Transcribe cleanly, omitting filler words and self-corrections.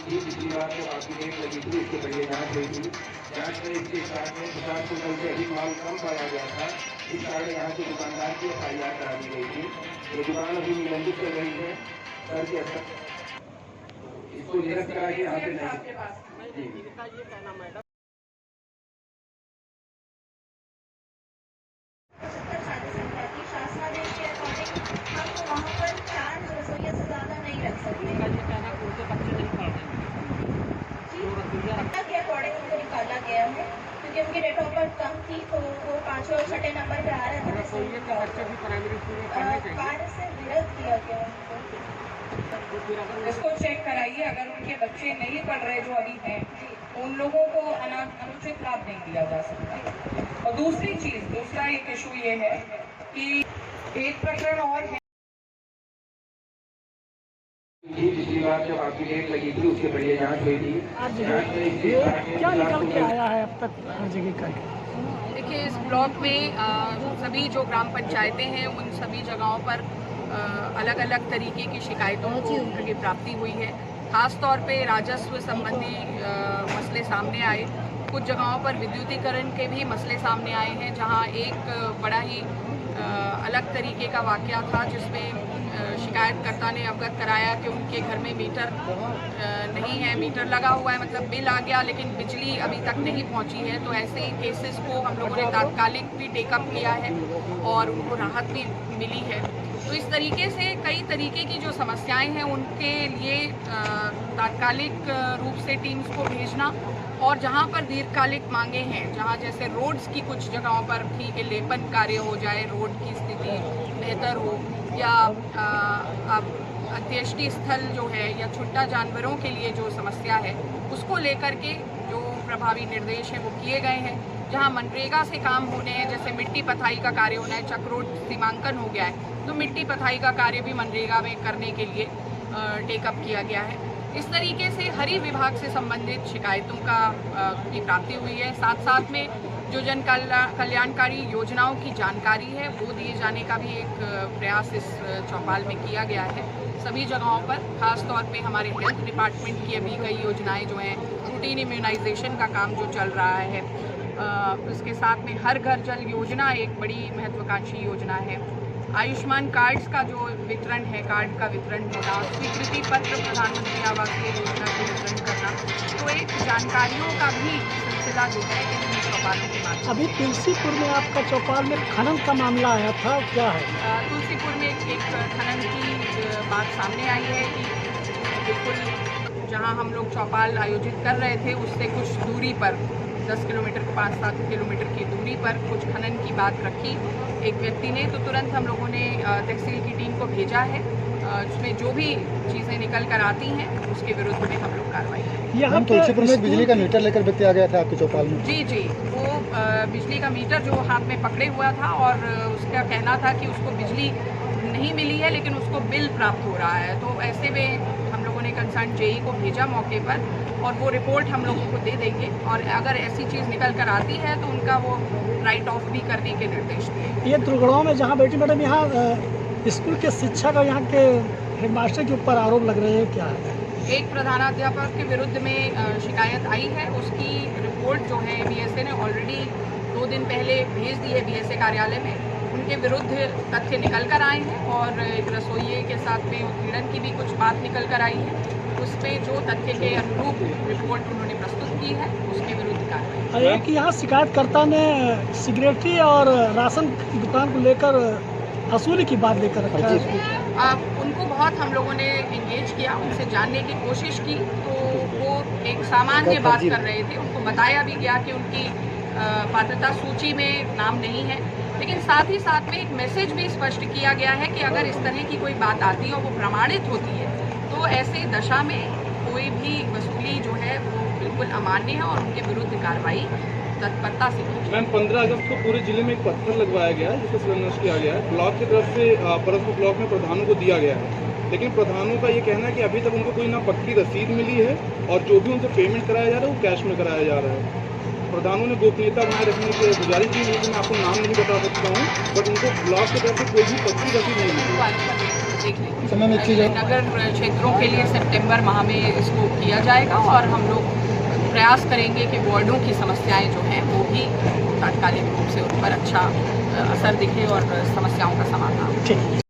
ये पिछली बार जब आपकी रेट लगी थी इसके पहले जांच हुई थी। जांच में इसके स्टाक में 50 क्विंटल से अधिक माल कम पाया गया था। इस कारण यहाँ के दुकानदार की FIR करा दी गई थी। ये दुकान अभी निलंबित कर रही है सर के स्तर। इसको निरस्त करा के यहाँ पे नहीं। क्योंकि उनकी डेट ऑफ बर्थ कम थी तो वो 5वें और 6ठे नंबर पे आ रहे थे। कार्य से विरोध किया गया उनको। इसको चेक कराइए, अगर उनके बच्चे नहीं पढ़ रहे जो अभी हैं उन लोगों को अनुचित लाभ नहीं दिया जा सकता। और दूसरा एक इशू ये है कि एक प्रकरण और है। पिछली बार जब आपकी रेट लगी थी उसके पहले जांच हुई थी। क्या निकल के आया है अब तक हर जगह का? देखिए, इस ब्लॉक में सभी जो ग्राम पंचायतें हैं उन सभी जगहों पर अलग अलग तरीके की शिकायतों को आगे प्राप्ति हुई है। खास तौर पे राजस्व संबंधी मसले सामने आए। कुछ जगहों पर विद्युतीकरण के भी मसले सामने आए हैं, जहां एक बड़ा ही अलग तरीके का वाकया था जिसमें शिकायतकर्ता ने अवगत कराया कि उनके घर में मीटर नहीं है, मीटर लगा हुआ है, मतलब बिल आ गया लेकिन बिजली अभी तक नहीं पहुंची है। तो ऐसे केसेस को हम लोगों ने तात्कालिक भी टेकअप किया है और उनको राहत भी मिली है। तो इस तरीके से कई तरीके की जो समस्याएं हैं उनके लिए तात्कालिक रूप से टीम्स को भेजना, और जहां पर दीर्घकालिक मांगे हैं, जहां जैसे रोड्स की कुछ जगहों पर थी कि लेपन कार्य हो जाए, रोड की स्थिति बेहतर हो, या अंत्येष्टि स्थल जो है या छुट्टा जानवरों के लिए जो समस्या है उसको लेकर के जो प्रभावी निर्देश हैं वो किए गए हैं। जहां मनरेगा से काम होने हैं, जैसे मिट्टी पथाई का कार्य होना है, चक्रोड सीमांकन हो गया है, तो मिट्टी पथाई का कार्य भी मनरेगा में करने के लिए टेकअप किया गया है। इस तरीके से हर ही विभाग से संबंधित शिकायतों की प्राप्ति हुई है। साथ साथ में जो जन कल्याणकारी योजनाओं की जानकारी है वो दिए जाने का भी एक प्रयास इस चौपाल में किया गया है। सभी जगहों पर खास तौर पे हमारे हेल्थ डिपार्टमेंट की अभी कई योजनाएं जो हैं, रूटीन इम्यूनाइजेशन का काम जो चल रहा है, इसके साथ में हर घर जल योजना एक बड़ी महत्वाकांक्षी योजना है। आयुष्मान कार्ड्स का जो वितरण है, कार्ड का वितरण होना, स्वीकृति पत्र प्रधानमंत्री आवास योजना के वितरण करना, तो एक जानकारियों का भी सिलसिला जो है इन चौपालों के माध्यम। अभी तुलसीपुर में आपका चौपाल में खनन का मामला आया था, क्या है? तुलसीपुर में एक खनन की बात सामने आई है कि बिल्कुल जहां हम लोग चौपाल आयोजित कर रहे थे उससे कुछ दूरी पर 10 किलोमीटर 5-7 किलोमीटर की दूरी पर कुछ खनन की बात रखी एक व्यक्ति ने, तो तुरंत हम लोगों ने तहसील की टीम को भेजा है, जिसमें जो भी चीज़ें निकल कर आती हैं उसके विरुद्ध में हम लोग कार्रवाई करेंगे। यहाँ तुलसीपुर में बिजली का मीटर लेकर व्यक्ति आ गया था आपके चौपाल में? जी, वो बिजली का मीटर जो हाथ में पकड़े हुआ था और उसका कहना था कि उसको बिजली नहीं मिली है लेकिन उसको बिल प्राप्त हो रहा है। तो ऐसे में हम लोगों ने कंसर्न JE को भेजा मौके पर और वो रिपोर्ट हम लोगों को दे देंगे, और अगर ऐसी चीज़ निकल कर आती है तो उनका वो राइट ऑफ भी करने के निर्देश दिए। ये दुर्गुणों में जहाँ बैठी मैडम, यहाँ स्कूल के शिक्षक और यहाँ के हेडमास्टर के ऊपर आरोप लग रहे हैं, क्या है? एक प्रधानाध्यापक के विरुद्ध में शिकायत आई है, उसकी रिपोर्ट जो है BSA ने ऑलरेडी 2 दिन पहले भेज दी है BSA कार्यालय में। उनके विरुद्ध तथ्य निकल कर आए हैं और एक रसोइये के साथ में उत्पीड़न की भी कुछ बात निकल कर आई है। उसमें जो तथ्य के अनुरूप रिपोर्ट उन्होंने प्रस्तुत की है उसके विरुद्ध कार्रवाई। एक यहाँ शिकायतकर्ता ने सिगरेटी और राशन की दुकान को लेकर वसूली की बात लेकर रखा है। उनको बहुत हम लोगों ने एंगेज किया, उनसे जानने की कोशिश की, तो वो एक सामान्य बात कर रहे थे। उनको बताया भी गया कि उनकी पात्रता सूची में नाम नहीं है, लेकिन साथ ही साथ में एक मैसेज भी स्पष्ट किया गया है कि अगर इस तरह की कोई बात आती है और वो प्रमाणित होती है तो ऐसे दशा में कोई भी वसूली जो है वो बिल्कुल अमान्य है और उनके विरुद्ध कार्रवाई तत्परता से की। मैम, 15 अगस्त को पूरे जिले में एक पत्थर लगवाया गया है जिसको शिलान्यास किया गया है। ब्लॉक की तरफ से परसपुर ब्लॉक में प्रधानों को दिया गया है, लेकिन प्रधानों का ये कहना है कि अभी तक उनको कोई ना पक्की रसीद मिली है और जो भी उनसे पेमेंट कराया जा रहा है वो कैश में कराया जा रहा है। प्रधानों ने गोपनीयता बनाए रखने की गुजारिश की, लेकिन मैं आपको नाम नहीं बता सकता हूँ, बट उनको ब्लॉक की तरफ से कोई भी पक्की रसीद नहीं मिली। देख लें। नगर क्षेत्रों के लिए सितंबर माह में इसको किया जाएगा और हम लोग प्रयास करेंगे कि वार्डों की समस्याएं जो हैं वो भी तात्कालिक रूप से उन पर अच्छा असर दिखे और समस्याओं का समाधान।